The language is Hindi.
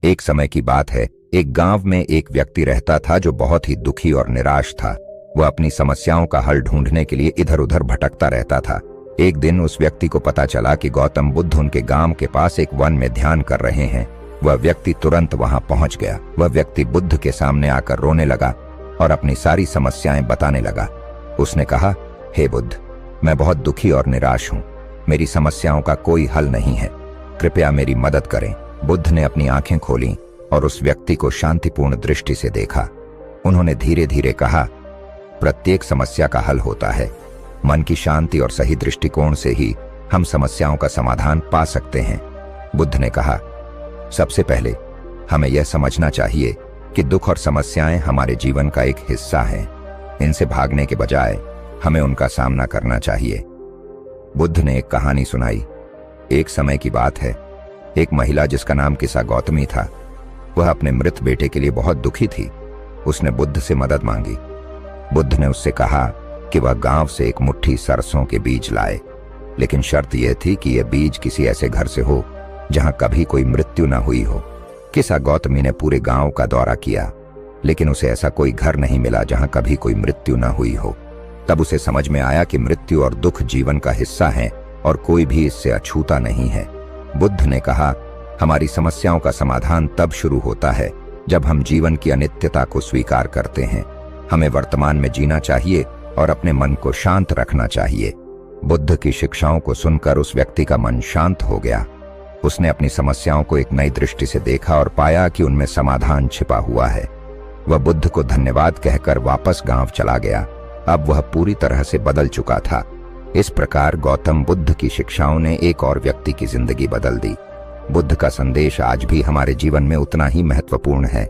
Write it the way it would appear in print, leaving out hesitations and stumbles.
एक समय की बात है, एक गांव में एक व्यक्ति रहता था जो बहुत ही दुखी और निराश था। वह अपनी समस्याओं का हल ढूंढने के लिए इधर उधर भटकता रहता था। एक दिन उस व्यक्ति को पता चला कि गौतम बुद्ध उनके गांव के पास एक वन में ध्यान कर रहे हैं। वह व्यक्ति तुरंत वहां पहुंच गया। वह व्यक्ति बुद्ध के सामने आकर रोने लगा और अपनी सारी समस्याएं बताने लगा। उसने कहा, हे बुद्ध, मैं बहुत दुखी और निराश हूं। मेरी समस्याओं का कोई हल नहीं है, कृपया मेरी मदद करें। बुद्ध ने अपनी आंखें खोलीं और उस व्यक्ति को शांतिपूर्ण दृष्टि से देखा। उन्होंने धीरे धीरे कहा, प्रत्येक समस्या का हल होता है। मन की शांति और सही दृष्टिकोण से ही हम समस्याओं का समाधान पा सकते हैं। बुद्ध ने कहा, सबसे पहले हमें यह समझना चाहिए कि दुख और समस्याएं हमारे जीवन का एक हिस्सा हैं। इनसे भागने के बजाय हमें उनका सामना करना चाहिए। बुद्ध ने एक कहानी सुनाई। एक समय की बात है, एक महिला जिसका नाम किसा गौतमी था, वह अपने मृत बेटे के लिए बहुत दुखी थी। उसने बुद्ध से मदद मांगी। बुद्ध ने उससे कहा कि वह गांव से एक मुट्ठी सरसों के बीज लाए, लेकिन शर्त यह थी कि यह बीज किसी ऐसे घर से हो जहां कभी कोई मृत्यु न हुई हो। किसा गौतमी ने पूरे गांव का दौरा किया, लेकिन उसे ऐसा कोई घर नहीं मिला जहां कभी कोई मृत्यु न हुई हो। तब उसे समझ में आया कि मृत्यु और दुख जीवन का हिस्सा हैं और कोई भी इससे अछूता नहीं है। बुद्ध ने कहा, हमारी समस्याओं का समाधान तब शुरू होता है जब हम जीवन की अनित्यता को स्वीकार करते हैं। हमें वर्तमान में जीना चाहिए और अपने मन को शांत रखना चाहिए। बुद्ध की शिक्षाओं को सुनकर उस व्यक्ति का मन शांत हो गया। उसने अपनी समस्याओं को एक नई दृष्टि से देखा और पाया कि उनमें समाधान छिपा हुआ है। वह बुद्ध को धन्यवाद कहकर वापस गांव चला गया। अब वह पूरी तरह से बदल चुका था। इस प्रकार गौतम बुद्ध की शिक्षाओं ने एक और व्यक्ति की जिंदगी बदल दी। बुद्ध का संदेश आज भी हमारे जीवन में उतना ही महत्वपूर्ण है।